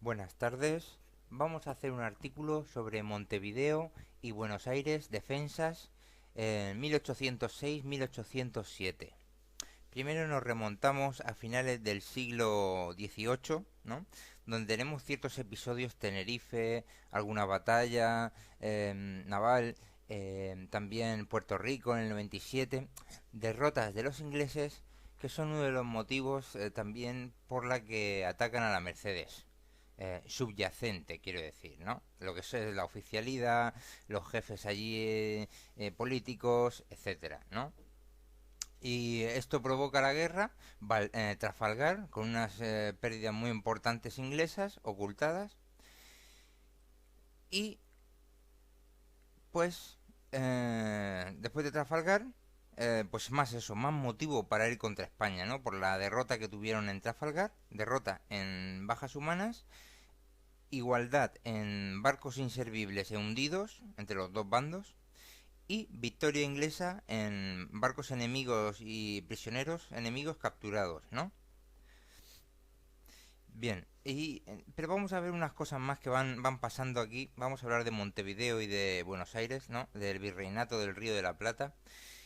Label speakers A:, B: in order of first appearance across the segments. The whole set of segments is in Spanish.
A: Buenas tardes. Vamos a hacer un artículo sobre Montevideo y Buenos Aires defensas en 1806-1807. Primero nos remontamos a finales del siglo XVIII, ¿no? Donde tenemos ciertos episodios: Tenerife, alguna batalla naval, también Puerto Rico en el 97, derrotas de los ingleses que son uno de los motivos también por la que atacan a la Mercedes. Subyacente, quiero decir, ¿no? Lo que es la oficialidad, los jefes allí políticos, etcétera, ¿no? Y esto provoca la guerra, Trafalgar, con unas pérdidas muy importantes inglesas ocultadas. Y pues después de Trafalgar, pues más eso, más motivo para ir contra España, ¿no? Por la derrota que tuvieron en Trafalgar, derrota en bajas humanas, igualdad en barcos inservibles e hundidos entre los dos bandos, y victoria inglesa en barcos enemigos y prisioneros enemigos capturados, ¿no? Bien, pero vamos a ver unas cosas más que van pasando aquí. Vamos a hablar de Montevideo y de Buenos Aires, ¿no? Del Virreinato del Río de la Plata.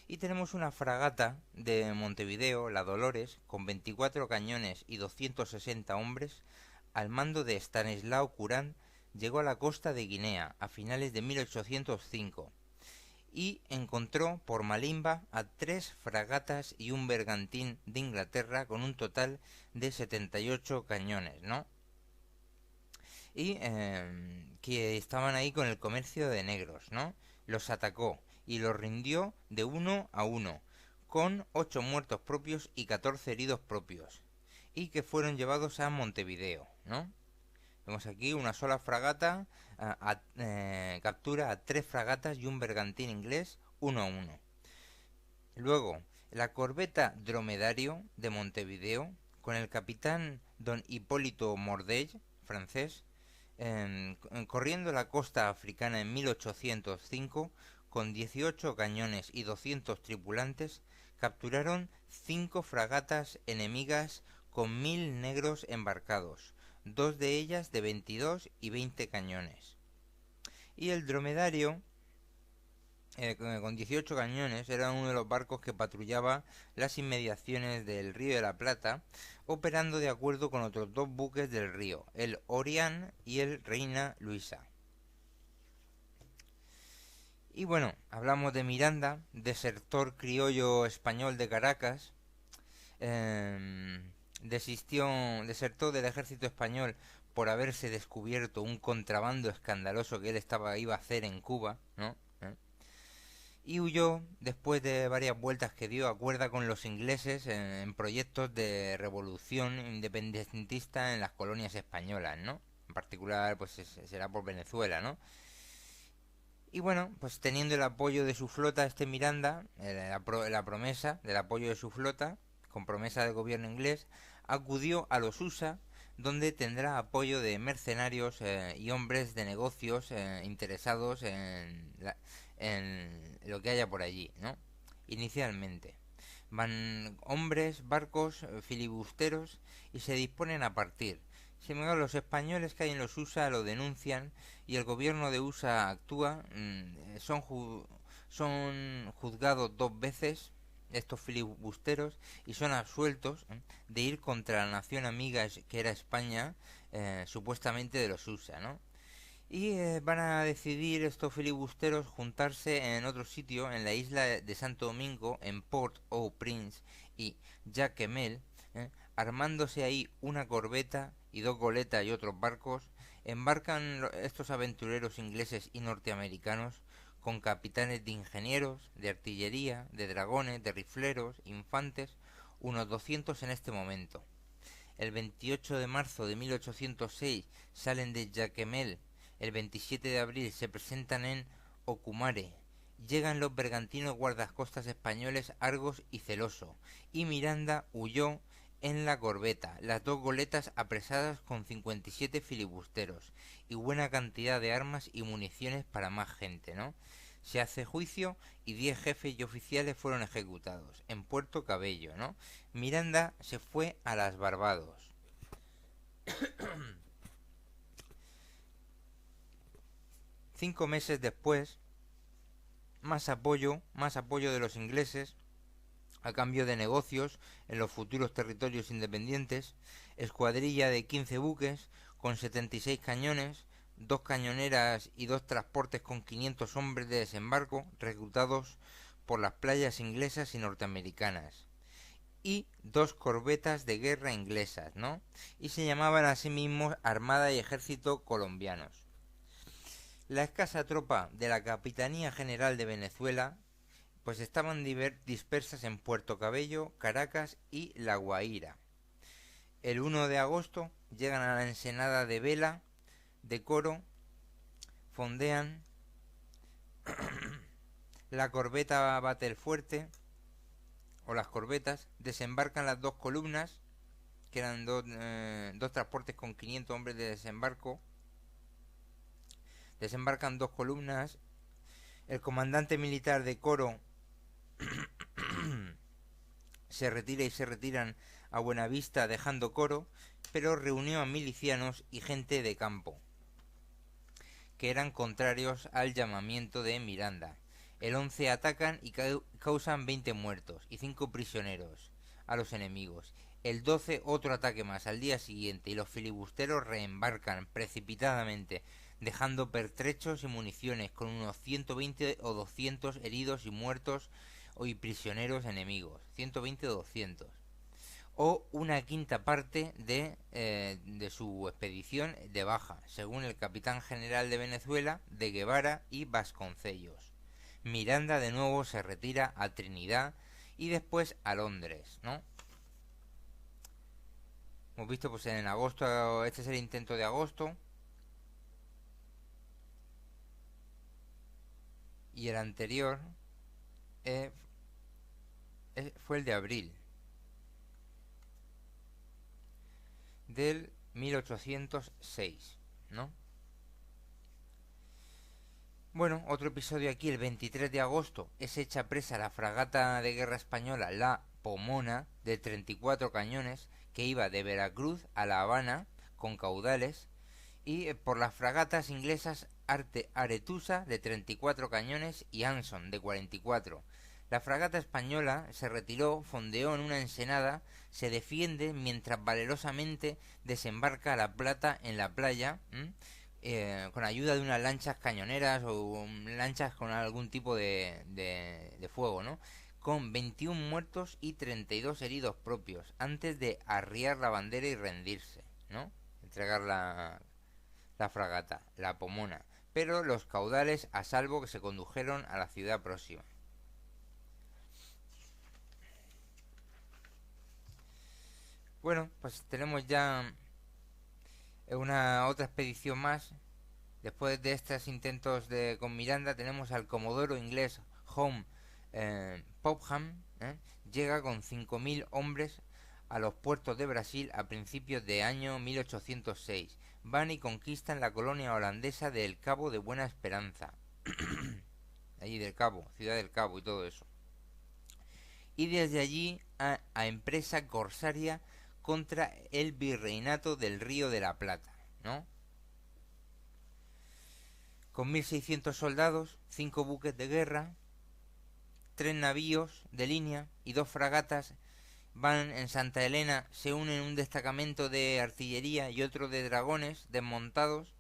A: Y tenemos una fragata de Montevideo, la Dolores, con 24 cañones y 260 hombres, al mando de Stanislao Curán. Llegó a la costa de Guinea a finales de 1805 y encontró por Malimba a tres fragatas y un bergantín de Inglaterra con un total de 78 cañones, ¿no? Y que estaban ahí con el comercio de negros, ¿no? Los atacó y los rindió de uno a uno, con 8 muertos propios y 14 heridos propios, y que fueron llevados a Montevideo, ¿no? Vemos aquí una sola fragata captura a tres fragatas y un bergantín inglés uno a uno. Luego, la corbeta Dromedario de Montevideo, con el capitán don Hipólito Mordell, francés, corriendo la costa africana en 1805, con 18 cañones y 200 tripulantes, capturaron 5 fragatas enemigas con 1000 negros embarcados, dos de ellas de 22 y 20 cañones. Y el Dromedario, con 18 cañones, era uno de los barcos que patrullaba las inmediaciones del Río de la Plata, operando de acuerdo con otros dos buques del río, el Orián y el Reina Luisa. Y bueno, hablamos de Miranda, desertor criollo español de Caracas. Desertó del ejército español por haberse descubierto un contrabando escandaloso que él iba a hacer en Cuba, ¿no? Y huyó después de varias vueltas que dio a cuerda con los ingleses en proyectos de revolución independentista en las colonias españolas, ¿no? En particular, pues será por Venezuela, ¿no? Y bueno, pues teniendo el apoyo de su flota, este Miranda, la promesa del apoyo de su flota, con promesa del gobierno inglés, acudió a los USA, donde tendrá apoyo de mercenarios y hombres de negocios interesados en lo que haya por allí, ¿no? Inicialmente. Van hombres, barcos, filibusteros y se disponen a partir. Sin embargo, los españoles que hay en los USA lo denuncian y el gobierno de USA actúa. Son juzgados dos veces estos filibusteros y son absueltos de ir contra la nación amiga que era España, supuestamente de los USA, ¿no? Y van a decidir estos filibusteros juntarse en otro sitio, en la isla de Santo Domingo, en Port-au-Prince y Jacmel, armándose ahí una corbeta y dos goletas y otros barcos. Embarcan estos aventureros ingleses y norteamericanos con capitanes de ingenieros, de artillería, de dragones, de rifleros, infantes, unos 200 en este momento. El 28 de marzo de 1806 salen de Jacmel. El 27 de abril se presentan en Ocumare. Llegan los bergantinos guardacostas españoles Argos y Celoso, y Miranda huyó en la corbeta, las dos goletas apresadas con 57 filibusteros y buena cantidad de armas y municiones para más gente, ¿no? Se hace juicio y 10 jefes y oficiales fueron ejecutados en Puerto Cabello, ¿no? Miranda se fue a las Barbados. 5 meses después, más apoyo de los ingleses a cambio de negocios en los futuros territorios independientes, escuadrilla de 15 buques con 76 cañones, 2 cañoneras y 2 transportes con 500 hombres de desembarco reclutados por las playas inglesas y norteamericanas, y 2 corbetas de guerra inglesas, ¿no? Y se llamaban a sí mismos Armada y Ejército colombianos. La escasa tropa de la Capitanía General de Venezuela pues estaban dispersas en Puerto Cabello, Caracas y La Guaira. El 1 de agosto llegan a la ensenada de Vela, de Coro, fondean, la corbeta bate el fuerte, o las corbetas, desembarcan las 2 columnas, que eran 2 transportes con 500 hombres de desembarco, desembarcan 2 columnas, el comandante militar de Coro se retiran a Buenavista dejando Coro, pero reunió a milicianos y gente de campo, que eran contrarios al llamamiento de Miranda. El 11 atacan y causan 20 muertos y 5 prisioneros a los enemigos. El 12 otro ataque más al día siguiente y los filibusteros reembarcan precipitadamente, dejando pertrechos y municiones con unos 120 o 200 heridos y muertos y prisioneros enemigos, 120 o 200, o una quinta parte de su expedición de baja, según el capitán general de Venezuela, de Guevara y Vasconcellos. Miranda de nuevo se retira a Trinidad y después a Londres, ¿no? Hemos visto pues en agosto, este es el intento de agosto, y el anterior fue el de abril del 1806, ¿no? Bueno, otro episodio aquí, el 23 de agosto, es hecha presa la fragata de guerra española, la Pomona, de 34 cañones, que iba de Veracruz a La Habana con caudales, y por las fragatas inglesas Aretusa, de 34 cañones, y Anson, de 44. La fragata española se retiró, fondeó en una ensenada, se defiende mientras valerosamente desembarca a La Plata en la playa, con ayuda de unas lanchas cañoneras o lanchas con algún tipo de fuego, ¿no? Con 21 muertos y 32 heridos propios, antes de arriar la bandera y rendirse, ¿no? Entregar la fragata, la Pomona, pero los caudales a salvo que se condujeron a la ciudad próxima. Bueno, pues tenemos ya una otra expedición más. Después de estos intentos con Miranda, tenemos al comodoro inglés Home Popham, llega con 5.000 hombres a los puertos de Brasil a principios de año 1806. Van y conquistan la colonia holandesa del Cabo de Buena Esperanza. Allí del Cabo, Ciudad del Cabo y todo eso. Y desde allí a empresa corsaria contra el virreinato del Río de la Plata, ¿no? Con 1.600 soldados, 5 buques de guerra, 3 navíos de línea y 2 fragatas, van en Santa Elena, se unen un destacamento de artillería y otro de dragones desmontados.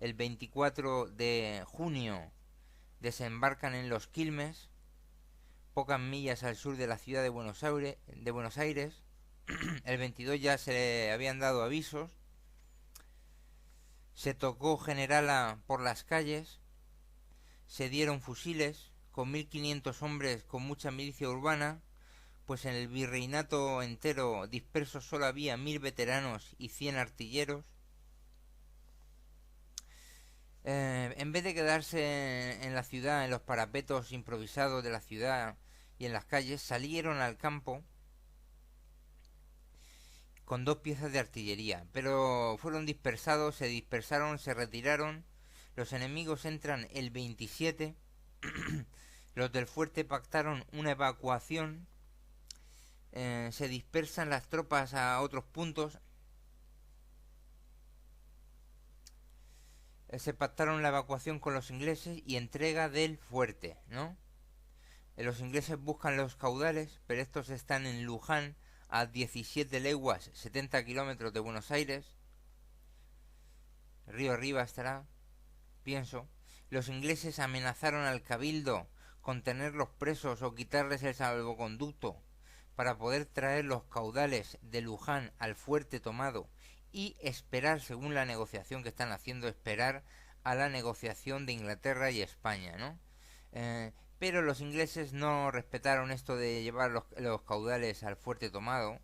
A: El 24 de junio desembarcan en Los Quilmes, pocas millas al sur de la ciudad de Buenos Aires. El 22 ya se habían dado avisos. Se tocó Generala por las calles. Se dieron fusiles con 1.500 hombres con mucha milicia urbana, pues en el virreinato entero dispersos solo había 1.000 veteranos y 100 artilleros. En vez de quedarse en la ciudad, en los parapetos improvisados de la ciudad y en las calles, salieron al campo con 2 piezas de artillería, pero fueron dispersados, se retiraron. Los enemigos entran el 27. Los del fuerte pactaron una evacuación. Se dispersan las tropas a otros puntos. se pactaron la evacuación con los ingleses y entrega del fuerte, ¿no? Los ingleses buscan los caudales, pero estos están en Luján, a 17 leguas, 70 kilómetros de Buenos Aires. Río arriba estará, pienso. Los ingleses amenazaron al cabildo con tenerlos presos o quitarles el salvoconducto para poder traer los caudales de Luján al fuerte tomado y esperar, según la negociación que están haciendo, esperar a la negociación de Inglaterra y España, ¿no? Pero los ingleses no respetaron esto de llevar los caudales al fuerte tomado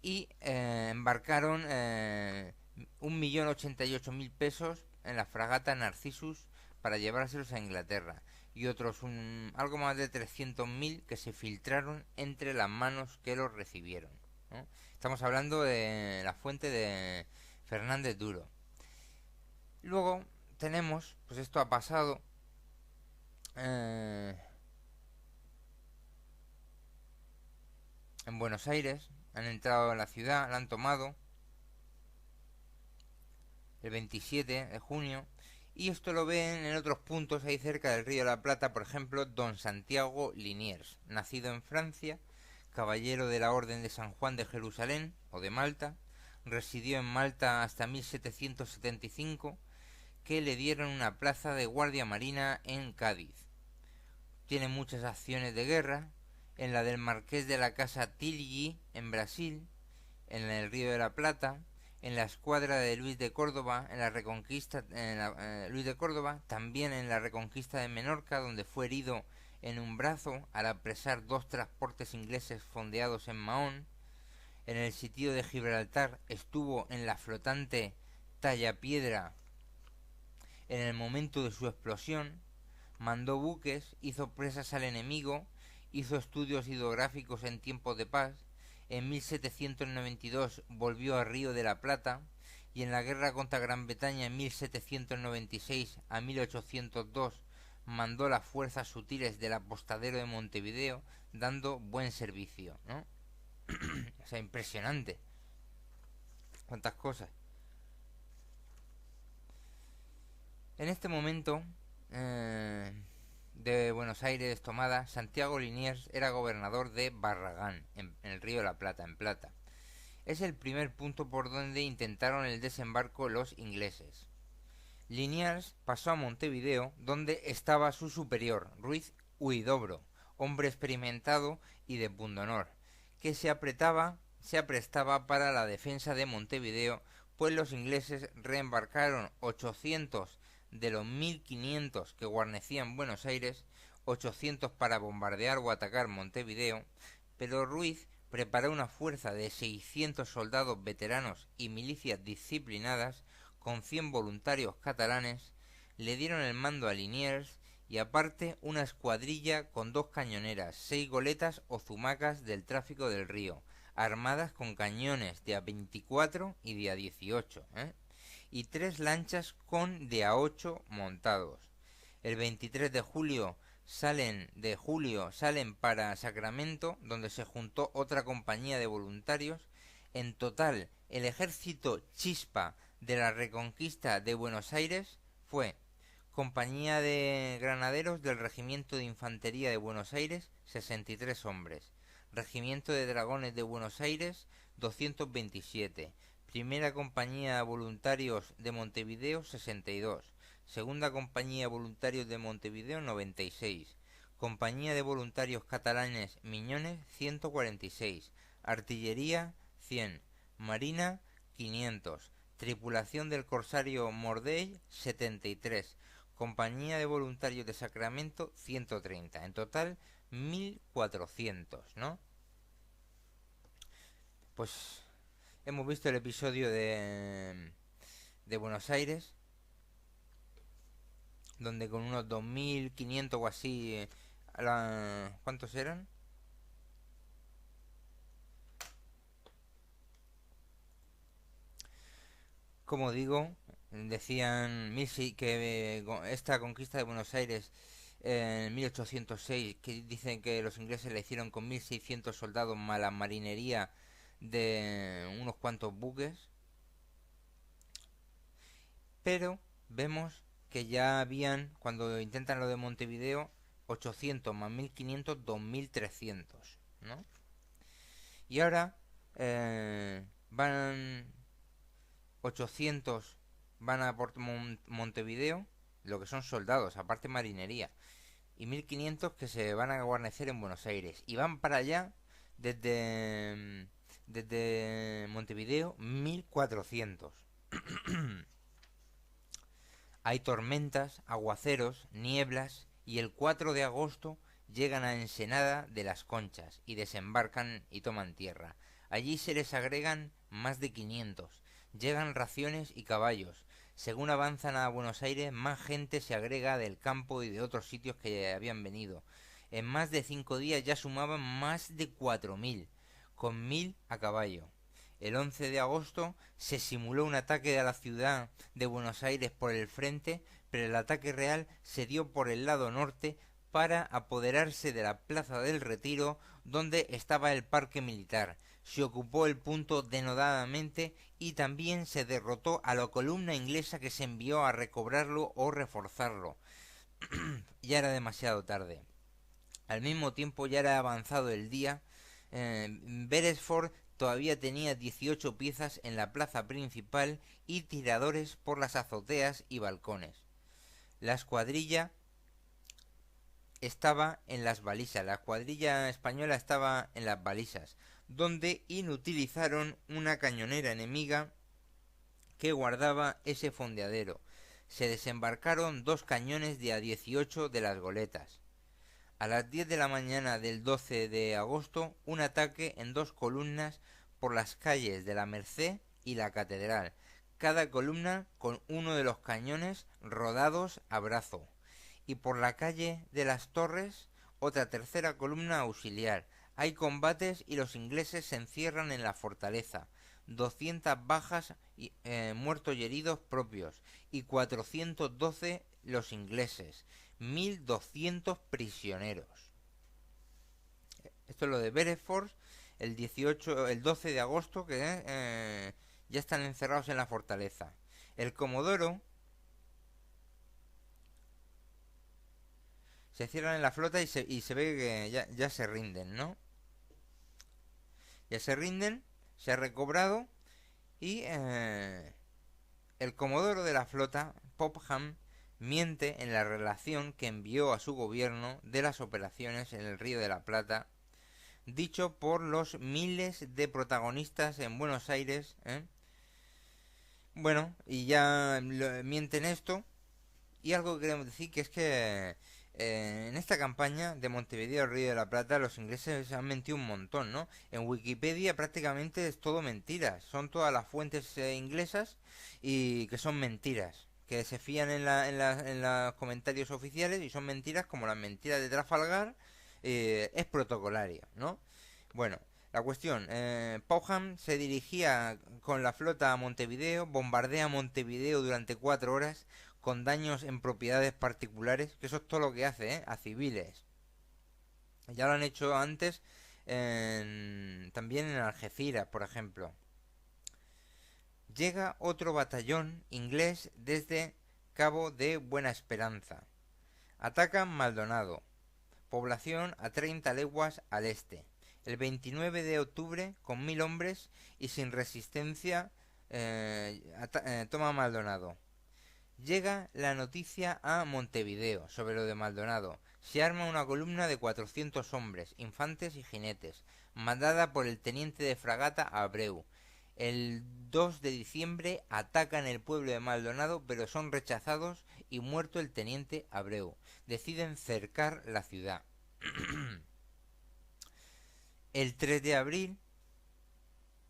A: y embarcaron 1.088.000 pesos en la fragata Narcissus para llevárselos a Inglaterra y otros algo más de 300.000 que se filtraron entre las manos que los recibieron, ¿no? Estamos hablando de la fuente de Fernández Duro. Luego tenemos, pues esto ha pasado en Buenos Aires, han entrado a la ciudad, la han tomado el 27 de junio, y esto lo ven en otros puntos ahí cerca del Río de la Plata, por ejemplo, don Santiago Liniers, nacido en Francia, caballero de la Orden de San Juan de Jerusalén o de Malta, residió en Malta hasta 1775, que le dieron una plaza de guardia marina en Cádiz. Tiene muchas acciones de guerra, en la del Marqués de la Casa Tilly en Brasil, en el Río de la Plata, en la escuadra de Luis de Córdoba, en la reconquista Luis de Córdoba, también en la reconquista de Menorca, donde fue herido en un brazo al apresar 2 transportes ingleses fondeados en Mahón. En el sitio de Gibraltar estuvo en la flotante Tallapiedra en el momento de su explosión, mandó buques, hizo presas al enemigo, hizo estudios hidrográficos en tiempos de paz. En 1792 volvió a Río de la Plata y en la guerra contra Gran Bretaña en 1796 a 1802 mandó las fuerzas sutiles del apostadero de Montevideo, dando buen servicio, ¿no? O sea, impresionante. Cuántas cosas. En este momento de Buenos Aires tomada, Santiago Liniers era gobernador de Barragán, en el Río de la Plata, en Plata. Es el primer punto por donde intentaron el desembarco los ingleses. Liniers pasó a Montevideo, donde estaba su superior, Ruiz Huidobro, hombre experimentado y de pundonor, que se aprestaba para la defensa de Montevideo, pues los ingleses reembarcaron 800 de los 1.500 que guarnecían Buenos Aires, 800 para bombardear o atacar Montevideo, pero Ruiz preparó una fuerza de 600 soldados veteranos y milicias disciplinadas con 100 voluntarios catalanes, le dieron el mando a Liniers y aparte una escuadrilla con 2 cañoneras, 6 goletas o zumacas del tráfico del río, armadas con cañones de a 24 y de a 18, y 3 lanchas con de a 8 montados. El 23 de julio salen para Sacramento, donde se juntó otra compañía de voluntarios. En total, el ejército Chispa de la Reconquista de Buenos Aires fue Compañía de Granaderos del Regimiento de Infantería de Buenos Aires, 63 hombres. Regimiento de Dragones de Buenos Aires, 227. Primera Compañía de Voluntarios de Montevideo, 62. Segunda Compañía de Voluntarios de Montevideo, 96. Compañía de Voluntarios Catalanes Miñones, 146. Artillería, 100. Marina, 500. Tripulación del Corsario Mordey, 73. Compañía de Voluntarios de Sacramento, 130. En total, 1.400, ¿no? Pues hemos visto el episodio de Buenos Aires, donde con unos 2.500 o así, ¿cuántos eran? Como digo, decían que esta conquista de Buenos Aires en 1806, que dicen que los ingleses la hicieron con 1.600 soldados más la marinería de unos cuantos buques, pero vemos que ya habían, cuando intentan lo de Montevideo, 800 más 1500, 2300, ¿no? Y ahora van 800 van a por Montevideo, lo que son soldados, aparte marinería, y 1500 que se van a guarnecer en Buenos Aires. Y van para allá desde Montevideo 1400. Hay tormentas, aguaceros, nieblas y el 4 de agosto llegan a Ensenada de las Conchas y desembarcan y toman tierra. Allí se les agregan más de 500. Llegan raciones y caballos. Según avanzan a Buenos Aires, más gente se agrega del campo y de otros sitios que habían venido. En más de 5 días ya sumaban más de 4000, con 1000 a caballo. El 11 de agosto se simuló un ataque a la ciudad de Buenos Aires por el frente, pero el ataque real se dio por el lado norte para apoderarse de la Plaza del Retiro, donde estaba el parque militar. Se ocupó el punto denodadamente y también se derrotó a la columna inglesa que se envió a recobrarlo o reforzarlo. Ya era demasiado tarde. Al mismo tiempo ya era avanzado el día. Beresford todavía tenía 18 piezas en la plaza principal y tiradores por las azoteas y balcones. La escuadrilla estaba en las balizas, la escuadrilla española estaba en las balizas, donde inutilizaron una cañonera enemiga que guardaba ese fondeadero. Se desembarcaron 2 cañones de A-18 de las goletas. A las 10 de la mañana del 12 de agosto, un ataque en 2 columnas por las calles de la Merced y la Catedral, cada columna con uno de los cañones rodados a brazo, y por la calle de las Torres, otra tercera columna auxiliar. Hay combates y los ingleses se encierran en la fortaleza. 200 bajas, muertos y heridos propios, y 412 los ingleses. 1200 prisioneros. Esto es lo de Beresford, el 12 de agosto, que ya están encerrados en la fortaleza. El Comodoro se cierran en la flota y se ve que ya se rinden, ¿no? Ya se rinden, se ha recobrado y el Comodoro de la flota, Popham, miente en la relación que envió a su gobierno de las operaciones en el Río de la Plata, dicho por los miles de protagonistas en Buenos Aires. Bueno, y ya mienten esto. Y algo que queremos decir que es que en esta campaña de Montevideo al Río de la Plata los ingleses han mentido un montón, ¿no? En Wikipedia prácticamente es todo mentiras, son todas las fuentes inglesas y que son mentiras, que se fían en los comentarios oficiales y son mentiras como las mentiras de Trafalgar, es protocolario, ¿no? Bueno, la cuestión, Popham se dirigía con la flota a Montevideo, bombardea Montevideo durante 4 horas, con daños en propiedades particulares, que eso es todo lo que hace, a civiles. Ya lo han hecho antes también en Algeciras, por ejemplo. Llega otro batallón inglés desde Cabo de Buena Esperanza. Atacan Maldonado, población a 30 leguas al este. El 29 de octubre, con 1000 hombres y sin resistencia, toma Maldonado. Llega la noticia a Montevideo sobre lo de Maldonado. Se arma una columna de 400 hombres, infantes y jinetes, mandada por el teniente de fragata Abreu. El 2 de diciembre atacan el pueblo de Maldonado, pero son rechazados y muerto el teniente Abreu. Deciden cercar la ciudad. El 3 de abril,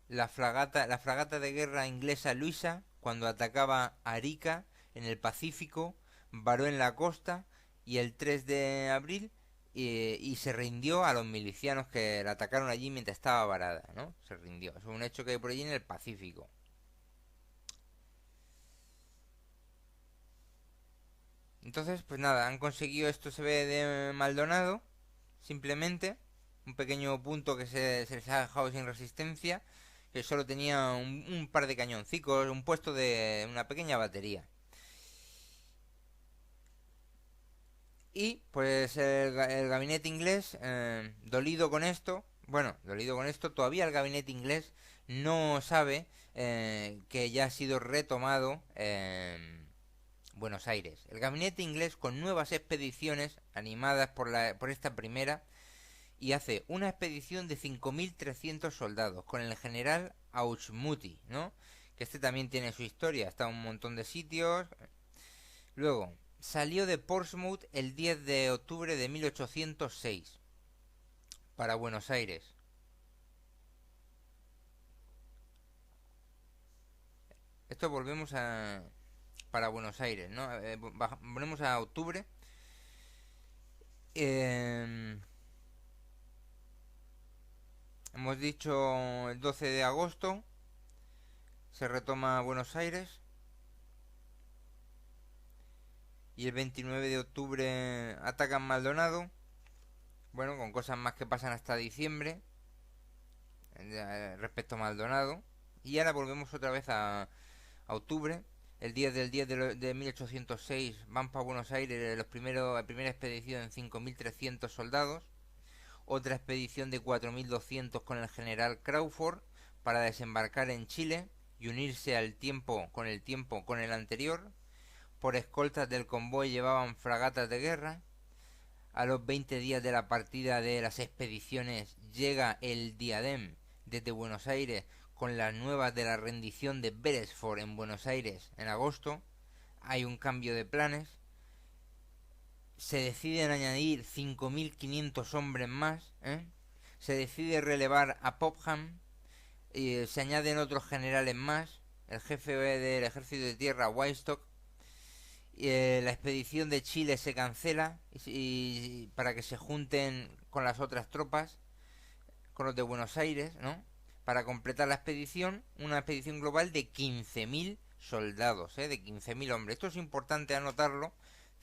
A: la fragata de guerra inglesa Luisa, cuando atacaba Arica en el Pacífico, varó en la costa, y el 3 de abril y se rindió a los milicianos que la atacaron allí mientras estaba varada, ¿no? Se rindió. Es un hecho que hay por allí en el Pacífico. Entonces, pues nada, han conseguido esto, se ve, de Maldonado, simplemente un pequeño punto que se les ha dejado sin resistencia, que solo tenía un par de cañoncicos, un puesto de una pequeña batería. Y pues el gabinete inglés, dolido con esto, bueno, dolido con esto, todavía el gabinete inglés no sabe que ya ha sido retomado Buenos Aires. El gabinete inglés con nuevas expediciones animadas por esta primera y hace una expedición de 5.300 soldados con el general Auchmuty, ¿no? Que este también tiene su historia, está en un montón de sitios. Luego, salió de Portsmouth el 10 de octubre de 1806 para Buenos Aires. Esto volvemos a para Buenos Aires, ¿no? Volvemos a octubre. Eh, Hemos dicho el 12 de agosto se retoma Buenos Aires y el 29 de octubre atacan Maldonado. Bueno, con cosas más que pasan hasta diciembre respecto a Maldonado. Y ahora volvemos otra vez a octubre. El 10 del 10 de 1806 van para Buenos Aires la primera expedición en 5.300 soldados. Otra expedición de 4.200 con el general Crawford para desembarcar en Chile y unirse al tiempo con el anterior. Por escoltas del convoy llevaban fragatas de guerra. A los 20 días de la partida de las expediciones llega el Diadem desde Buenos Aires con las nuevas de la rendición de Beresford en Buenos Aires en agosto. Hay un cambio de planes. Se deciden añadir 5.500 hombres más. Se decide relevar a Popham. Se añaden otros generales más. El jefe del ejército de tierra, Weinstock. La expedición de Chile se cancela para que se junten con las otras tropas, con los de Buenos Aires, ¿no? Para completar la expedición, una expedición global de 15.000 soldados, de 15.000 hombres. Esto es importante anotarlo.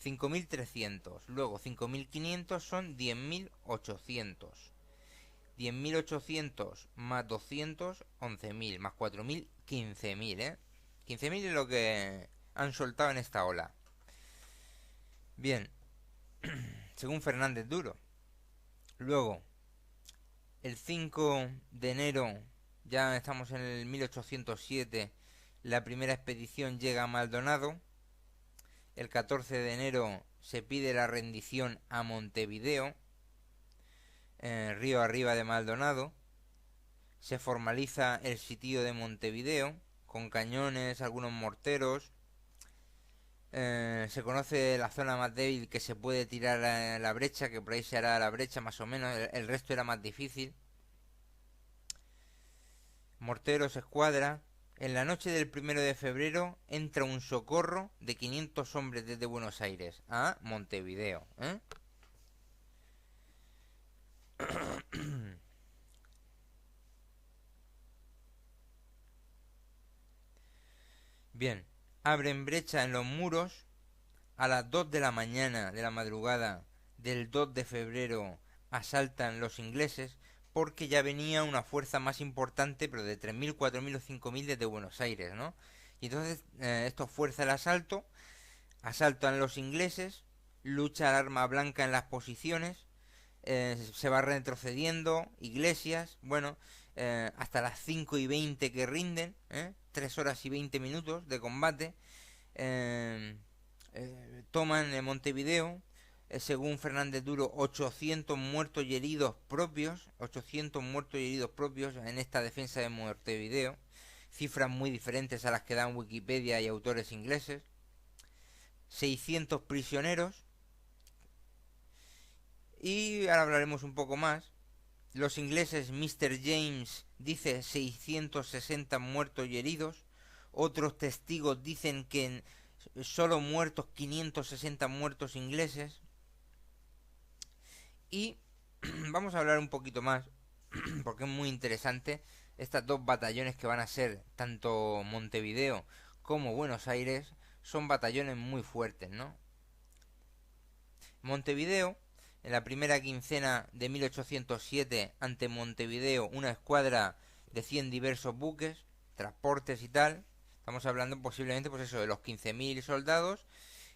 A: 5.300, luego 5.500 son 10.800. 10.800 más 200, 11.000, más 4.000, 15.000, 15.000 es lo que han soltado en esta ola. Bien, según Fernández Duro. Luego, el 5 de enero, ya estamos en el 1807, la primera expedición llega a Maldonado. El 14 de enero se pide la rendición a Montevideo, río arriba de Maldonado. Se formaliza el sitio de Montevideo, con cañones, algunos morteros. Se conoce la zona más débil que se puede tirar a la brecha, que por ahí se hará la brecha más o menos, el resto era más difícil. Morteros, escuadra. En la noche del 1 de febrero entra un socorro de 500 hombres desde Buenos Aires a Montevideo. Bien, abren brecha en los muros. A las 2 de la mañana de la madrugada del 2 de febrero asaltan los ingleses porque ya venía una fuerza más importante, pero de 3.000, 4.000 o 5.000 desde Buenos Aires, ¿no? Y entonces esto fuerza el asalto, asaltan los ingleses, lucha el arma blanca en las posiciones, se va retrocediendo, iglesias, bueno, hasta las 5:20 que rinden, 3 horas y 20 minutos de combate. Toman Montevideo, según Fernández Duro, 800 muertos y heridos propios, 800 muertos y heridos propios en esta defensa de Montevideo, cifras muy diferentes a las que dan Wikipedia y autores ingleses. 600 prisioneros. Y ahora hablaremos un poco más. Los ingleses, Mr. James dice 660 muertos y heridos. Otros testigos dicen que solo muertos 560 muertos ingleses. Y vamos a hablar un poquito más, porque es muy interesante, estas dos batallones que van a ser tanto Montevideo como Buenos Aires, son batallones muy fuertes, ¿no? Montevideo, en la primera quincena de 1807, ante Montevideo, una escuadra de 100 diversos buques, transportes y tal. Estamos hablando posiblemente, pues eso, de los 15.000 soldados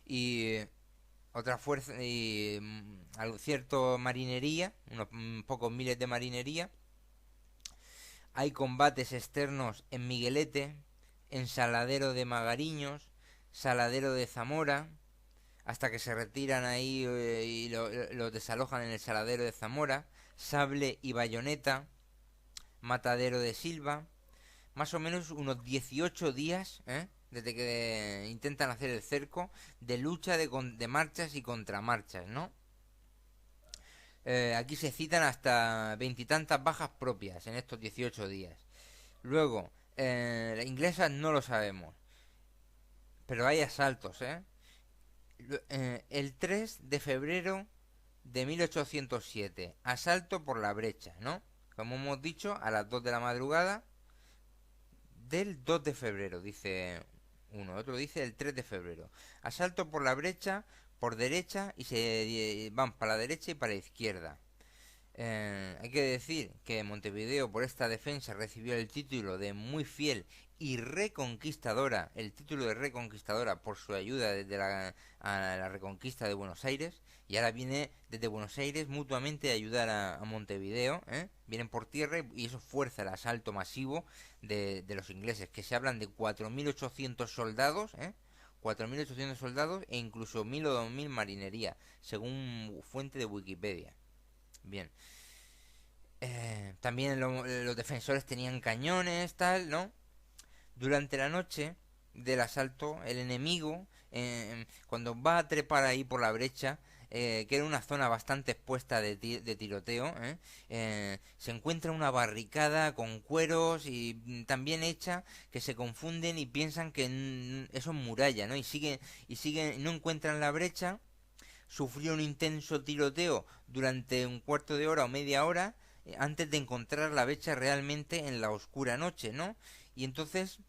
A: y otra fuerza y cierto marinería, unos pocos miles de marinería. Hay combates externos en Miguelete, en Saladero de Magariños, Saladero de Zamora, hasta que se retiran ahí y los desalojan en el Saladero de Zamora, Sable y Bayoneta, Matadero de Silva, más o menos unos 18 días, desde que intentan hacer el cerco, de lucha de marchas y contramarchas, ¿no? Aquí se citan hasta veintitantas bajas propias en estos 18 días. Luego, las inglesas no lo sabemos, pero hay asaltos, ¿eh? El 3 de febrero de 1807, asalto por la brecha, ¿no? Como hemos dicho, a las 2 de la madrugada del 2 de febrero, dice uno, otro dice el 3 de febrero. Asalto por la brecha, por derecha, y se van para la derecha y para la izquierda. Hay que decir que Montevideo por esta defensa recibió el título de muy fiel y reconquistadora, el título de reconquistadora por su ayuda a la reconquista de Buenos Aires, y ahora viene desde Buenos Aires mutuamente a ayudar a Montevideo, ¿eh? Vienen por tierra y eso fuerza el asalto masivo de los ingleses, que se hablan de 4.800 soldados, 4.800 soldados e incluso 1.000 o 2.000 marinería, según fuente de Wikipedia. Bien. También los defensores tenían cañones, tal, ¿no? Durante la noche del asalto, el enemigo, cuando va a trepar ahí por la brecha, que era una zona bastante expuesta de tiroteo, se encuentra una barricada con cueros y también hecha que se confunden y piensan que eso es muralla, ¿no? Y siguen, no encuentran la brecha. Sufrió un intenso tiroteo durante un cuarto de hora o media hora antes de encontrar la brecha realmente en la oscura noche, ¿no? Y entonces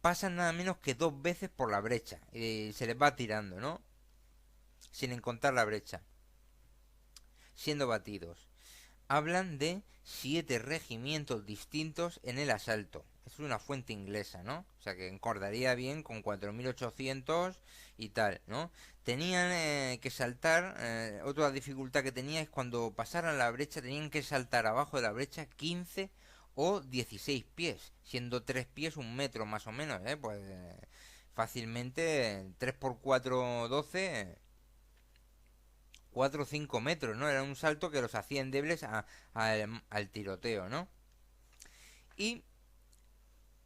A: pasan nada menos que 2 veces por la brecha y se les va tirando, ¿no? Sin encontrar la brecha, siendo batidos. Hablan de 7 regimientos distintos en el asalto. Es una fuente inglesa, ¿no? O sea que encordaría bien con 4.800 y tal, ¿no? Tenían que saltar, otra dificultad que tenía es cuando pasaran la brecha, tenían que saltar abajo de la brecha 15 o 16 pies, siendo 3 pies 1 metro más o menos, pues fácilmente 3 por 4 12, 4 o 5 metros, ¿no? Era un salto que los hacía endebles al tiroteo, ¿no? Y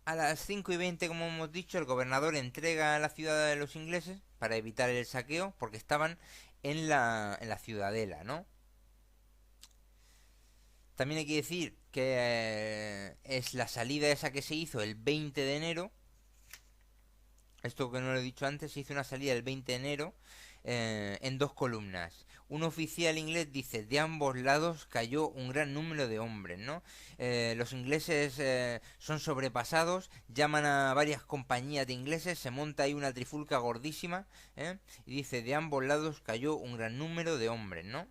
A: a las 5:20, como hemos dicho, el gobernador entrega la ciudad a los ingleses para evitar el saqueo, porque estaban en la ciudadela, ¿no? También hay que decir que es la salida esa que se hizo el 20 de enero. Esto que no lo he dicho antes, se hizo una salida el 20 de enero en 2 columnas. Un oficial inglés dice, de ambos lados cayó un gran número de hombres, ¿no? Los ingleses son sobrepasados, llaman a varias compañías de ingleses, se monta ahí una trifulca gordísima, y dice, de ambos lados cayó un gran número de hombres, ¿no?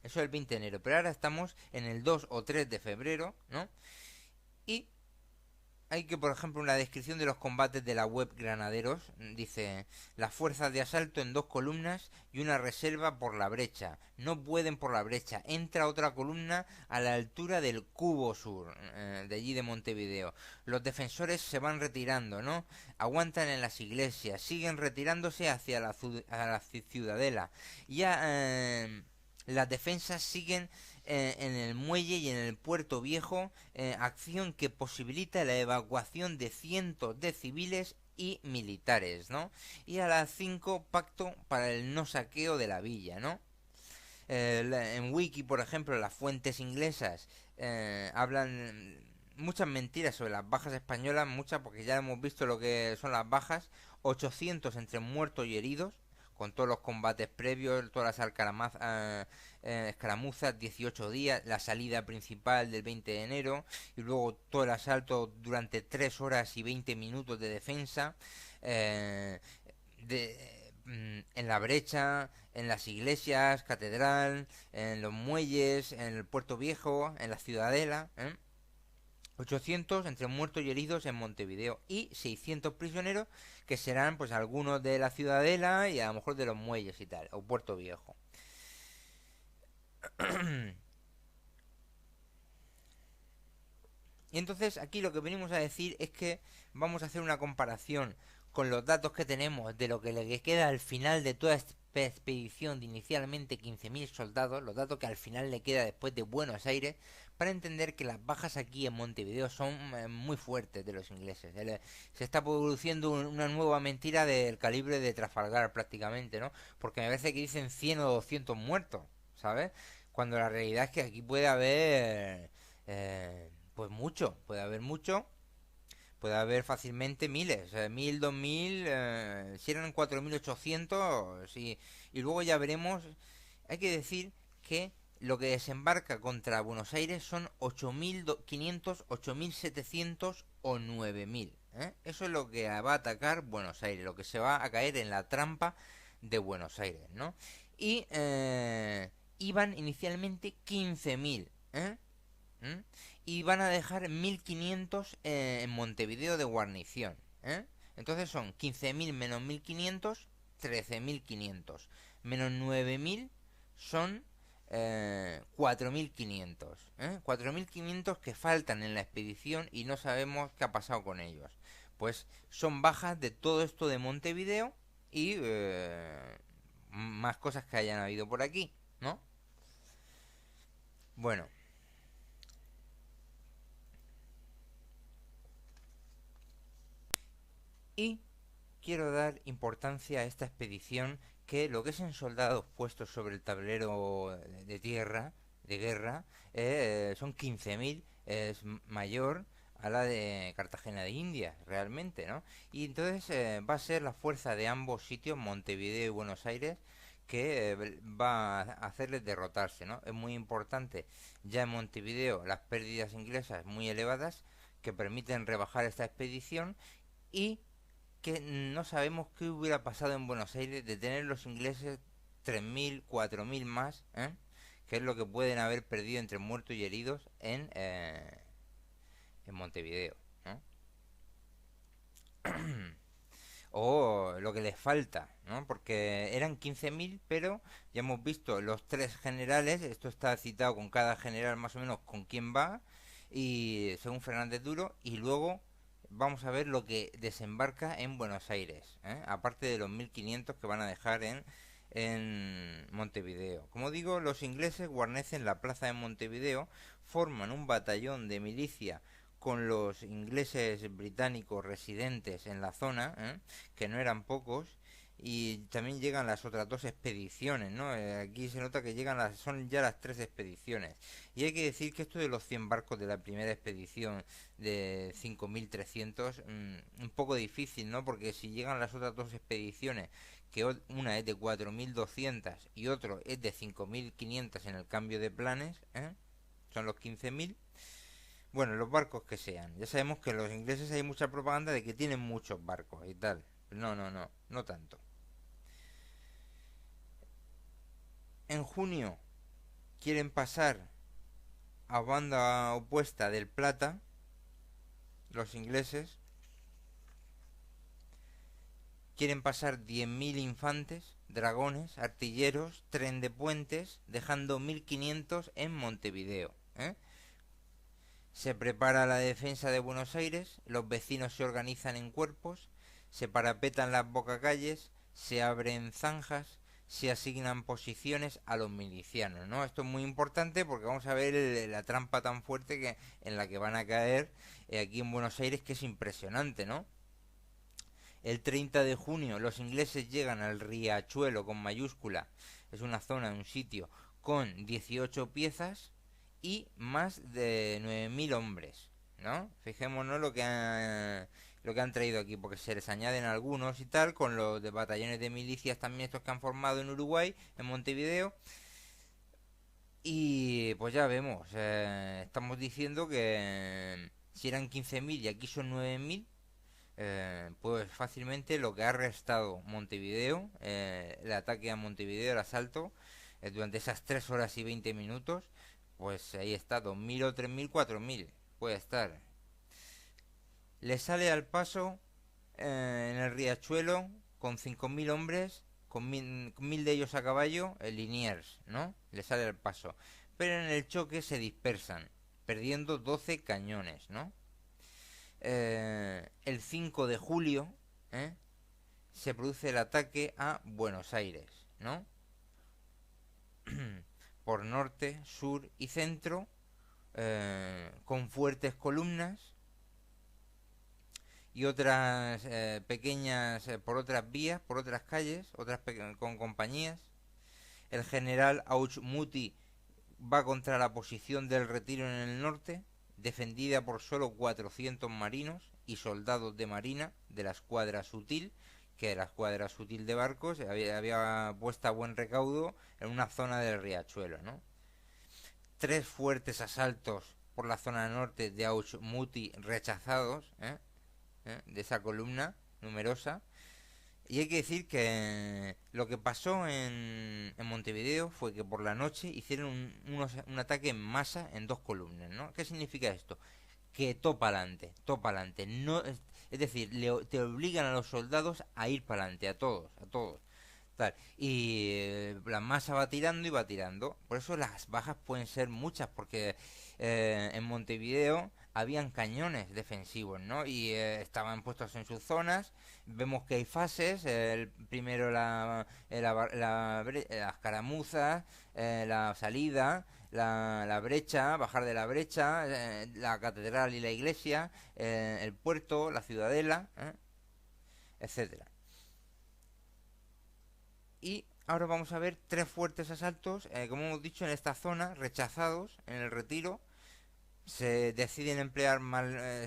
A: Eso es el 20 de enero, pero ahora estamos en el 2 o 3 de febrero, ¿no? Y hay que, por ejemplo, una descripción de los combates de la web Granaderos. Dice, las fuerzas de asalto en 2 columnas y una reserva por la brecha. No pueden por la brecha. Entra otra columna a la altura del Cubo Sur, de allí de Montevideo. Los defensores se van retirando, ¿no? Aguantan en las iglesias. Siguen retirándose hacia la ciudadela. Ya las defensas siguen en el muelle y en el puerto viejo, acción que posibilita la evacuación de cientos de civiles y militares, ¿no? Y a las 5, pacto para el no saqueo de la villa, ¿no? En Wiki, por ejemplo, las fuentes inglesas hablan muchas mentiras sobre las bajas españolas, muchas porque ya hemos visto lo que son las bajas, 800 entre muertos y heridos, con todos los combates previos, todas las escaramuzas, 18 días, la salida principal del 20 de enero y luego todo el asalto durante 3 horas y 20 minutos de defensa, en la brecha, en las iglesias, catedral, en los muelles, en el puerto viejo, en la ciudadela, 800 entre muertos y heridos en Montevideo y 600 prisioneros que serán pues algunos de la Ciudadela y a lo mejor de los muelles y tal, o Puerto Viejo. Y entonces aquí lo que venimos a decir es que vamos a hacer una comparación con los datos que tenemos de lo que le queda al final de toda esta expedición de inicialmente 15.000 soldados, los datos que al final le queda después de Buenos Aires, para entender que las bajas aquí en Montevideo son muy fuertes de los ingleses. Se está produciendo una nueva mentira del calibre de Trafalgar prácticamente, ¿no? Porque me parece que dicen 100 o 200 muertos, ¿sabes? Cuando la realidad es que aquí puede haber... pues mucho, puede haber mucho, puede haber fácilmente miles, 1000, 2000, si eran 4800 y luego ya veremos, hay que decir que lo que desembarca contra Buenos Aires son 8500, 8700 o 9000. Eso es lo que va a atacar Buenos Aires, lo que se va a caer en la trampa de Buenos Aires, ¿no? Y iban inicialmente 15.000, ¿eh? ¿Mm? Y van a dejar 1500 en Montevideo de guarnición, ¿eh? Entonces son 15.000 menos 1500, 13.500. Menos 9.000 son 4.500, ¿eh? 4.500 que faltan en la expedición y no sabemos qué ha pasado con ellos. Pues son bajas de todo esto de Montevideo y más cosas que hayan habido por aquí, ¿no? Bueno, y quiero dar importancia a esta expedición que lo que es en soldados puestos sobre el tablero de tierra, de guerra, son 15.000, es mayor a la de Cartagena de Indias, realmente, ¿no? Y entonces va a ser la fuerza de ambos sitios, Montevideo y Buenos Aires, que va a hacerles derrotarse, ¿no? Es muy importante ya en Montevideo las pérdidas inglesas muy elevadas que permiten rebajar esta expedición y que no sabemos qué hubiera pasado en Buenos Aires de tener los ingleses 3.000 4.000 más, ¿eh? Que es lo que pueden haber perdido entre muertos y heridos en Montevideo, ¿no? O lo que les falta, ¿no? Porque eran 15.000 pero ya hemos visto los tres generales, esto está citado con cada general más o menos con quién va, y según Fernández Duro, y luego vamos a ver lo que desembarca en Buenos Aires, ¿eh? Aparte de los 1.500 que van a dejar en Montevideo. Como digo, los ingleses guarnecen la plaza de Montevideo, forman un batallón de milicia con los ingleses británicos residentes en la zona, que no eran pocos, y también llegan las otras dos expediciones, ¿no? Aquí se nota que son ya las tres expediciones. Y hay que decir que esto de los 100 barcos de la primera expedición de 5.300, un poco difícil, ¿no? Porque si llegan las otras dos expediciones, que una es de 4.200 y otro es de 5.500 en el cambio de planes, son los 15.000. Bueno, los barcos que sean. Ya sabemos que los ingleses hay mucha propaganda de que tienen muchos barcos y tal. No, no, no, no tanto. En junio quieren pasar a banda opuesta del Plata, los ingleses. Quieren pasar 10.000 infantes, dragones, artilleros, tren de puentes, dejando 1.500 en Montevideo, ¿eh? Se prepara la defensa de Buenos Aires, los vecinos se organizan en cuerpos, se parapetan las bocacalles, se abren zanjas, se asignan posiciones a los milicianos, ¿no? Esto es muy importante porque vamos a ver la trampa tan fuerte en la que van a caer aquí en Buenos Aires, que es impresionante, ¿no? El 30 de junio los ingleses llegan al Riachuelo con mayúscula, es una zona, un sitio, con 18 piezas y más de 9.000 hombres, ¿no? Fijémonos lo que han traído aquí, porque se les añaden algunos y tal, con los de batallones de milicias también estos que han formado en Uruguay, en Montevideo. Y pues ya vemos, estamos diciendo que si eran 15.000 y aquí son 9.000, pues fácilmente lo que ha restado Montevideo, el ataque a Montevideo, el asalto, durante esas 3 horas y 20 minutos, pues ahí está, 2.000 o 3.000 4.000 puede estar. le sale al paso en el riachuelo con 5.000 hombres, con 1.000 de ellos a caballo, Liniers, ¿no? Le sale al paso. Pero en el choque se dispersan, perdiendo 12 cañones, ¿no? El 5 de julio ¿eh? se produce el ataque a Buenos Aires, ¿no? Por norte, sur y centro, con fuertes columnas y otras pequeñas por otras vías, por otras calles, con compañías. El general Auchmuty va contra la posición del Retiro en el norte, defendida por solo 400 marinos y soldados de marina de la escuadra Sutil, que la escuadra Sutil de barcos había puesto a buen recaudo en una zona del riachuelo, ¿no? Tres fuertes asaltos por la zona norte de Auchmuty rechazados, de esa columna numerosa. Y hay que decir que lo que pasó en Montevideo fue que por la noche hicieron un ataque en masa en dos columnas, ¿no? ¿Qué significa esto? Que topa adelante. No, es decir, te obligan a los soldados a ir para adelante, a todos. Tal. Y la masa va tirando y va tirando. Por eso las bajas pueden ser muchas, porque en Montevideo habían cañones defensivos, ¿no? Y estaban puestos en sus zonas. Vemos que hay fases. El primero las caramuzas, la salida, la brecha, bajar de la brecha, la catedral y la iglesia, el puerto, la ciudadela, etcétera. Y ahora vamos a ver tres fuertes asaltos, como hemos dicho, en esta zona, rechazados en el Retiro. Se deciden emplear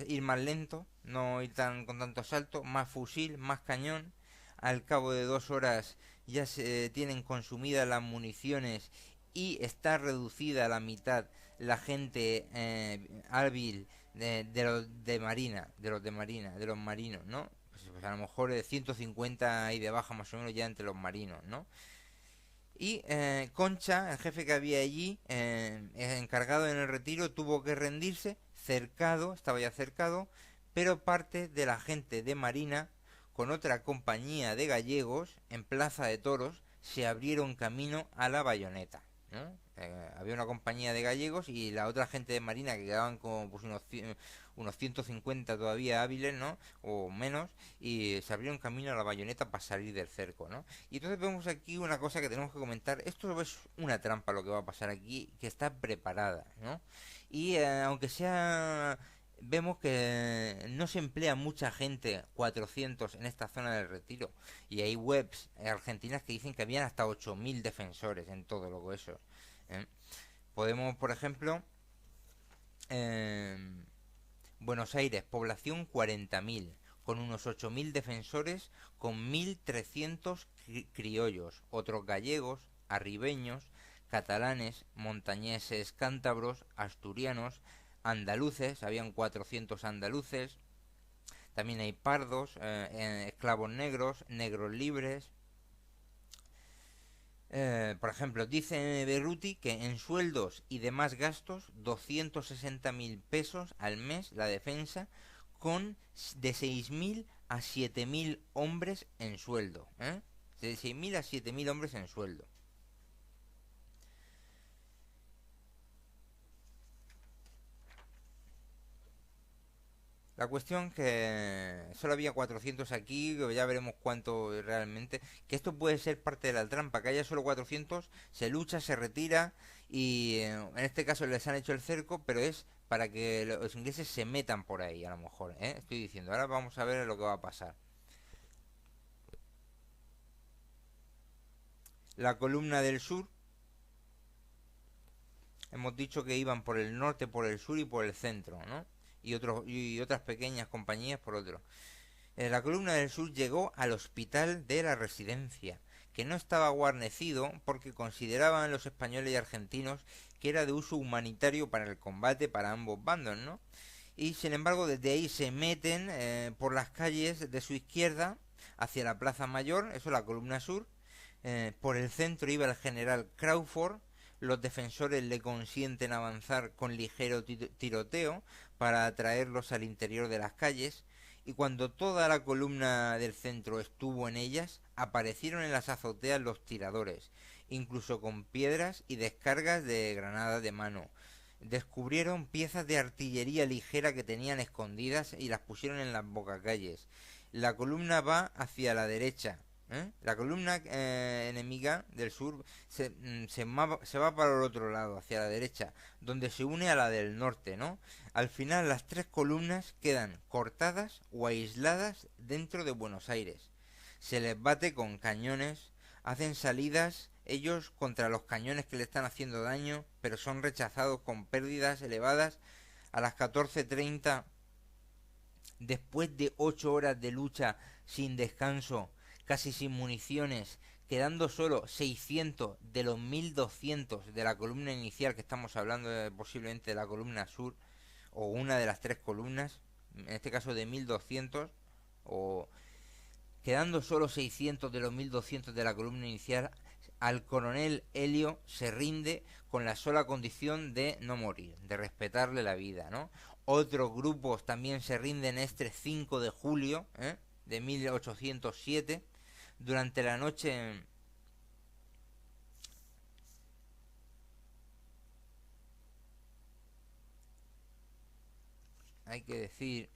A: ir más lento, no ir con tanto asalto, más fusil, más cañón. Al cabo de 2 horas ya se tienen consumidas las municiones y está reducida a la mitad la gente hábil de los marinos, ¿no? Pues a lo mejor 150 hay de baja más o menos ya entre los marinos, ¿no? Y Concha, el jefe que había allí, encargado en el Retiro, tuvo que rendirse, estaba ya cercado, pero parte de la gente de Marina, con otra compañía de gallegos, en Plaza de Toros, se abrieron camino a la Bayoneta, ¿no? Había una compañía de gallegos y la otra gente de Marina, que quedaban como pues, unos 150 todavía hábiles, ¿no? O menos, y se abrieron camino a la Bayoneta para salir del cerco, ¿no? Y entonces vemos aquí una cosa que tenemos que comentar. Esto es una trampa lo que va a pasar aquí, que está preparada, ¿no? Y aunque sea... Vemos que no se emplea mucha gente, 400, en esta zona del Retiro. Y hay webs argentinas que dicen que habían hasta 8.000 defensores en todo lo eso. Podemos, por ejemplo, Buenos Aires, población 40.000, con unos 8.000 defensores, con 1.300 criollos, otros gallegos, arribeños, catalanes, montañeses, cántabros, asturianos, andaluces, habían 400 andaluces, también hay pardos, esclavos negros, negros libres. Por ejemplo, dice Berruti que en sueldos y demás gastos 260.000 pesos al mes la defensa, con de 6.000 a 7.000 hombres en sueldo. De 6.000 a 7.000 hombres en sueldo. La cuestión que solo había 400 aquí, que ya veremos cuánto realmente. Que esto puede ser parte de la trampa, que haya solo 400, se lucha, se retira y en este caso les han hecho el cerco, pero es para que los ingleses se metan por ahí, a lo mejor, estoy diciendo. Ahora vamos a ver lo que va a pasar. La columna del sur, hemos dicho que iban por el norte, por el sur y por el centro, ¿no? Y otras pequeñas compañías por otro. La columna del sur llegó al hospital de la Residencia, que no estaba guarnecido porque consideraban los españoles y argentinos que era de uso humanitario para el combate para ambos bandos, ¿no? Y sin embargo desde ahí se meten por las calles de su izquierda hacia la Plaza Mayor, eso es la columna sur. Por el centro iba el general Crawford, los defensores le consienten avanzar con ligero tiroteo para atraerlos al interior de las calles, y cuando toda la columna del centro estuvo en ellas, aparecieron en las azoteas los tiradores, incluso con piedras y descargas de granadas de mano. Descubrieron piezas de artillería ligera que tenían escondidas y las pusieron en las bocacalles. La columna va hacia la derecha. La columna enemiga del sur se va para el otro lado, hacia la derecha, donde se une a la del norte, ¿no? Al final las tres columnas quedan cortadas o aisladas dentro de Buenos Aires. Se les bate con cañones, hacen salidas ellos contra los cañones que le están haciendo daño, pero son rechazados con pérdidas elevadas. A las 14:30, después de 8 horas de lucha sin descanso, casi sin municiones, quedando solo 600 de los 1200 de la columna inicial, que estamos hablando posiblemente de la columna sur, o una de las tres columnas, en este caso de 1200, o quedando solo 600 de los 1200 de la columna inicial, al coronel Helio se rinde con la sola condición de no morir, de respetarle la vida, ¿no? Otros grupos también se rinden este 5 de julio de 1807. Durante la noche hay que decir,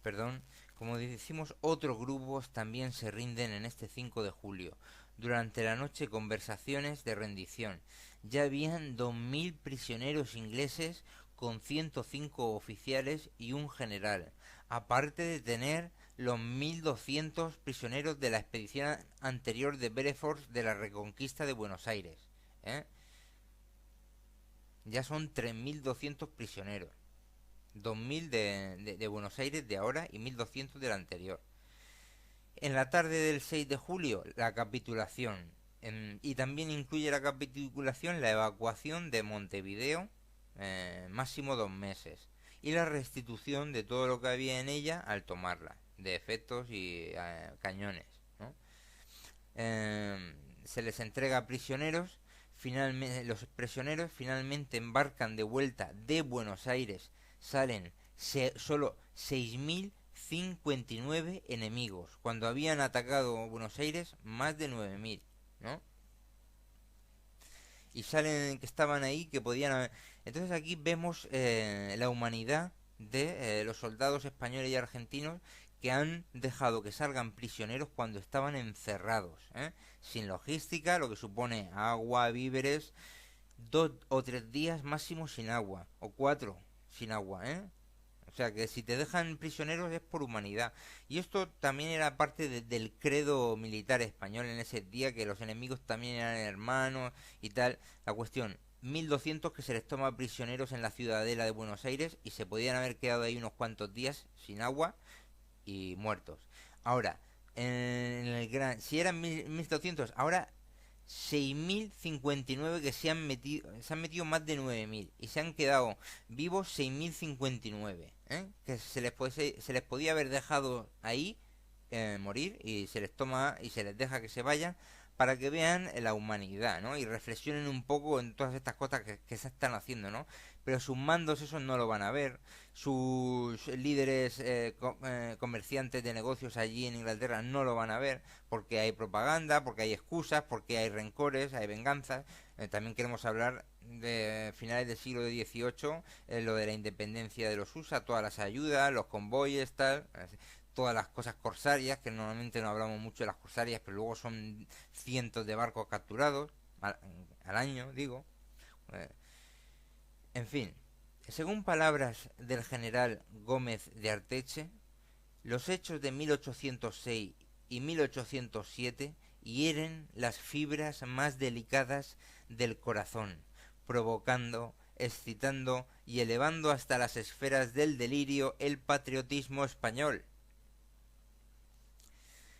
A: perdón, como decimos, otros grupos también se rinden en este 5 de julio. Durante la noche, conversaciones de rendición. Ya habían 2000 prisioneros ingleses con 105 oficiales y un general, aparte de tener los 1200 prisioneros de la expedición anterior de Bredeforth de la reconquista de Buenos Aires. ¿eh? Ya son 3200 prisioneros. 2000 de Buenos Aires de ahora y 1200 del anterior. En la tarde del 6 de julio, la capitulación. Y también incluye la capitulación la evacuación de Montevideo, máximo 2 meses. Y la restitución de todo lo que había en ella al tomarla, de efectos y cañones, ¿no? Se les entrega a prisioneros. Finalmente, los prisioneros finalmente embarcan de vuelta de Buenos Aires. Salen solo 6059 enemigos, cuando habían atacado Buenos Aires más de 9000, ¿no? Y salen que estaban ahí, que podían haber... Entonces aquí vemos la humanidad de los soldados españoles y argentinos que han dejado que salgan prisioneros cuando estaban encerrados, sin logística, lo que supone agua, víveres, 2 o 3 días máximo sin agua, o 4 sin agua, O sea que si te dejan prisioneros es por humanidad. Y esto también era parte del credo militar español en ese día, que los enemigos también eran hermanos y tal. La cuestión, 1200 que se les toma prisioneros en la ciudadela de Buenos Aires y se podían haber quedado ahí unos cuantos días sin agua y muertos. Ahora, si eran 1200, ahora 6059 que se han metido más de 9000 y se han quedado vivos 6059, que se les podía haber dejado ahí morir, y se les toma y se les deja que se vayan para que vean la humanidad, ¿no? Y reflexionen un poco en todas estas cosas que se están haciendo, ¿no? Pero sus mandos eso no lo van a ver, sus líderes comerciantes de negocios allí en Inglaterra no lo van a ver, porque hay propaganda, porque hay excusas, porque hay rencores, hay venganzas. También queremos hablar de finales del siglo XVIII, lo de la independencia de los USA, todas las ayudas, los convoyes, tal, todas las cosas corsarias, que normalmente no hablamos mucho de las corsarias, pero luego son cientos de barcos capturados al año, digo. Eh, en fin, según palabras del general Gómez de Arteche, los hechos de 1806 y 1807 hieren las fibras más delicadas del corazón, provocando, excitando y elevando hasta las esferas del delirio el patriotismo español.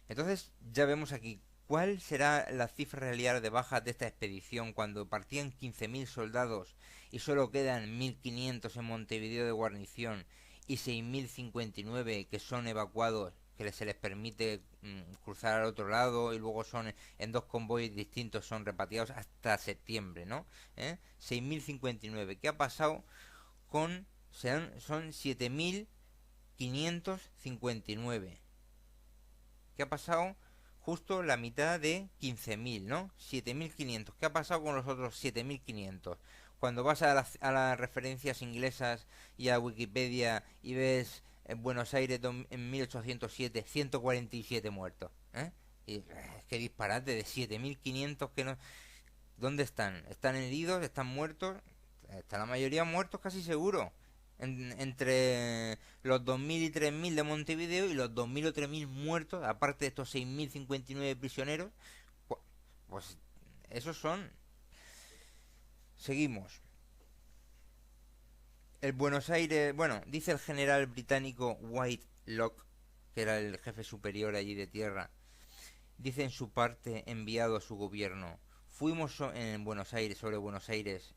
A: Entonces ya vemos aquí cuál será la cifra real de bajas de esta expedición cuando partían 15.000 soldados y solo quedan 1500 en Montevideo de guarnición, y 6.059 que son evacuados, que se les permite cruzar al otro lado y luego son en dos convoyes distintos, son repatriados hasta septiembre, ¿no? 6.059. ¿Qué ha pasado con... son 7.559? ¿Qué ha pasado? Justo la mitad de 15.000, ¿no? 7.500. ¿Qué ha pasado con los otros 7.500? Cuando vas a las referencias inglesas y a Wikipedia y ves en Buenos Aires en 1807 147 muertos, ¿eh? Y qué disparate de 7.500 que no... ¿Dónde están? ¿Están heridos? ¿Están muertos? Está la mayoría muertos casi seguro. Entre los 2.000 y 3.000 de Montevideo y los 2.000 o 3.000 muertos, aparte de estos 6.059 prisioneros, pues esos son. Seguimos. El Buenos Aires, bueno, dice el general británico Whitelock, que era el jefe superior allí de tierra, dice en su parte enviado a su gobierno, en Buenos Aires, sobre Buenos Aires,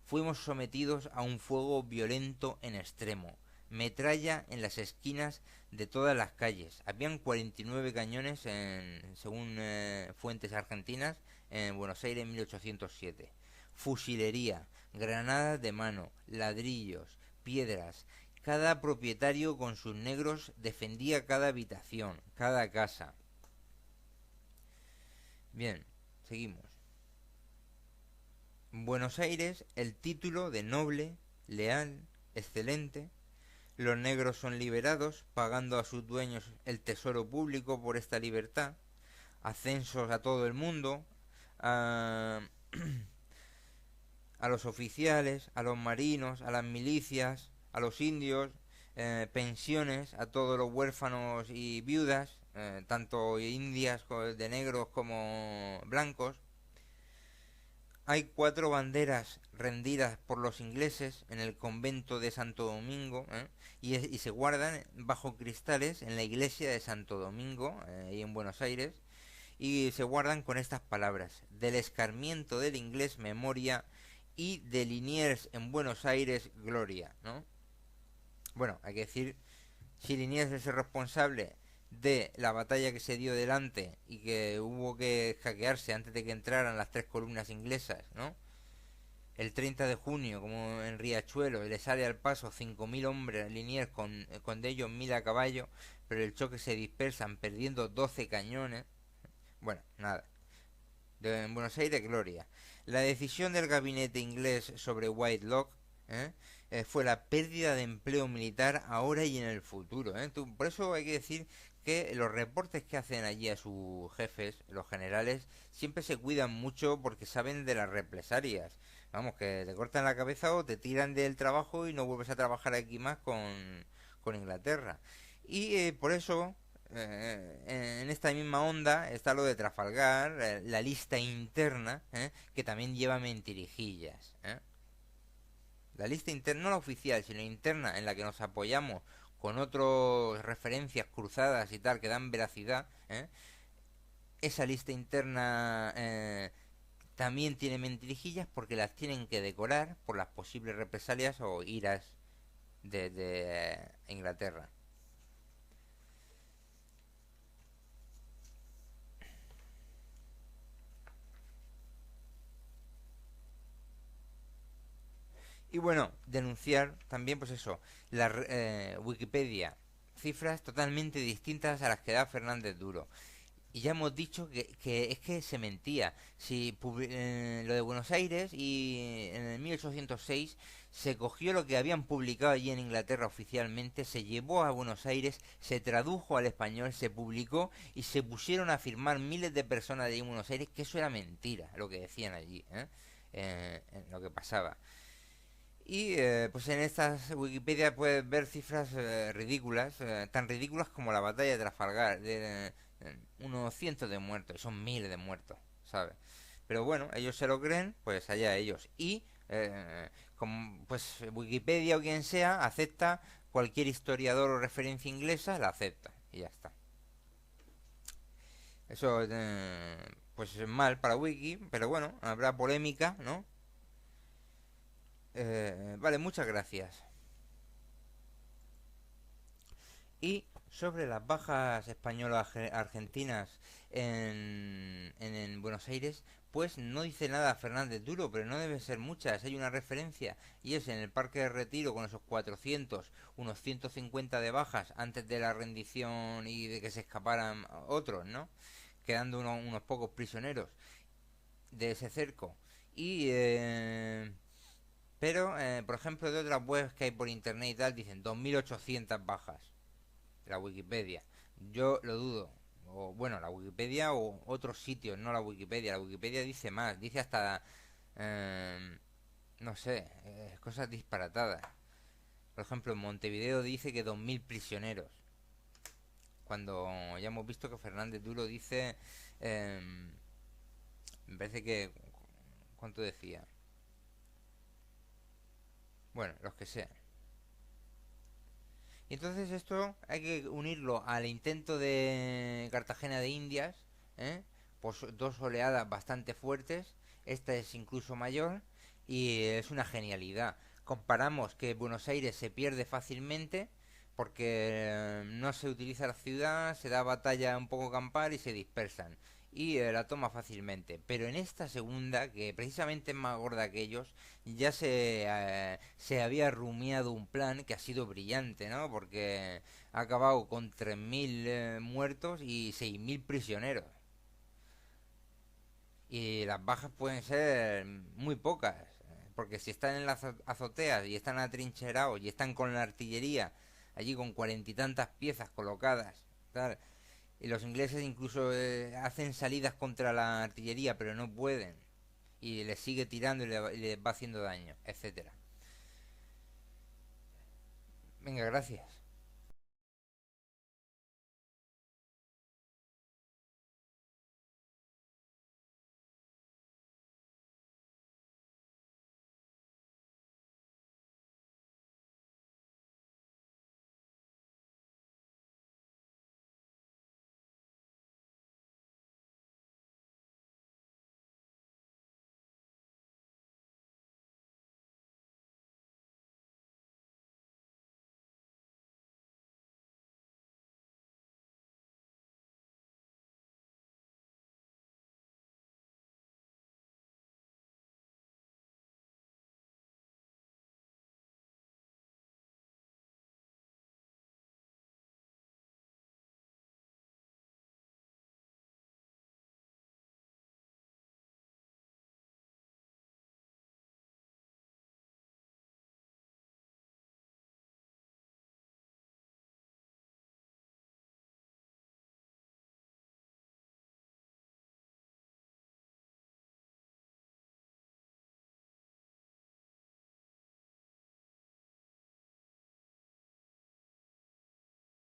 A: fuimos sometidos a un fuego violento en extremo, metralla en las esquinas de todas las calles. Habían 49 cañones, según fuentes argentinas, en Buenos Aires en 1807. Fusilería, granadas de mano, ladrillos, piedras. Cada propietario con sus negros defendía cada habitación, cada casa. Bien, seguimos. En Buenos Aires, el título de noble, leal, excelente. Los negros son liberados, pagando a sus dueños el tesoro público por esta libertad. Ascensos a todo el mundo, a los oficiales, a los marinos, a las milicias, a los indios, pensiones a todos los huérfanos y viudas, tanto indias de negros como blancos. Hay 4 banderas rendidas por los ingleses en el convento de Santo Domingo, y se guardan bajo cristales en la iglesia de Santo Domingo, ahí en Buenos Aires, y se guardan con estas palabras: del escarmiento del inglés memoria y de Liniers en Buenos Aires gloria, ¿no? Bueno, hay que decir, si Liniers es el responsable de la batalla que se dio delante y que hubo que hackearse antes de que entraran las 3 columnas inglesas, ¿no? El 30 de junio, como en Riachuelo, le sale al paso 5.000 hombres Liniers con de ellos 1.000 a caballo, pero el choque se dispersan perdiendo 12 cañones. Bueno, nada. En Buenos Aires, gloria. La decisión del gabinete inglés sobre Whitelock fue la pérdida de empleo militar ahora y en el futuro. Por eso hay que decir que los reportes que hacen allí a sus jefes, los generales, siempre se cuidan mucho porque saben de las represalias. Vamos, que te cortan la cabeza o te tiran del trabajo y no vuelves a trabajar aquí más con Inglaterra. Y por eso, en esta misma onda está lo de Trafalgar, la lista interna, que también lleva mentirijillas. La lista interna, no la oficial, sino interna, en la que nos apoyamos con otras referencias cruzadas y tal que dan veracidad, esa lista interna también tiene mentirijillas porque las tienen que decorar por las posibles represalias o iras de Inglaterra. Y bueno, denunciar también, pues eso, la Wikipedia, cifras totalmente distintas a las que da Fernández Duro. Y ya hemos dicho que es que se mentía. Si lo de Buenos Aires y en el 1806 se cogió lo que habían publicado allí en Inglaterra oficialmente, se llevó a Buenos Aires, se tradujo al español, se publicó y se pusieron a afirmar miles de personas de allí en Buenos Aires que eso era mentira, lo que decían allí, lo que pasaba. Y pues en estas Wikipedia puedes ver cifras ridículas, tan ridículas como la batalla de Trafalgar, de unos cientos de muertos, son miles de muertos, ¿sabes? Pero bueno, ellos se lo creen, pues allá ellos. Y como, pues Wikipedia o quien sea acepta cualquier historiador o referencia inglesa, la acepta y ya está. Eso pues es mal para Wiki, pero bueno, habrá polémica, ¿no? Vale, muchas gracias. Y sobre las bajas españolas argentinas en Buenos Aires, pues no dice nada Fernández Duro, pero no deben ser muchas. Hay una referencia y es en el Parque de Retiro con esos 400, unos 150 de bajas antes de la rendición y de que se escaparan otros, ¿no? Quedando unos pocos prisioneros de ese cerco. Y pero, por ejemplo, de otras webs que hay por internet y tal, dicen 2.800 bajas la Wikipedia. Yo lo dudo. O bueno, la Wikipedia o otros sitios, no la Wikipedia. La Wikipedia dice más, dice hasta, eh, no sé, cosas disparatadas. Por ejemplo, en Montevideo dice que 2.000 prisioneros. Cuando ya hemos visto que Fernández Duro dice, eh, me parece que, ¿cuánto decía? Bueno, los que sean. Y entonces esto hay que unirlo al intento de Cartagena de Indias, ¿eh? Pues dos oleadas bastante fuertes, esta es incluso mayor y es una genialidad. Comparamos que Buenos Aires se pierde fácilmente porque no se utiliza la ciudad, se da batalla un poco campal y se dispersan y la toma fácilmente. Pero en esta segunda, que precisamente es más gorda que ellos, ya se había rumiado un plan que ha sido brillante, ¿no? Porque ha acabado con 3.000 muertos y 6.000 prisioneros. Y las bajas pueden ser muy pocas, porque si están en las azoteas y están atrincherados y están con la artillería allí con 40 y tantas piezas colocadas, tal, y los ingleses incluso hacen salidas contra la artillería, pero no pueden, y les sigue tirando y les va haciendo daño, etcétera. Venga, gracias.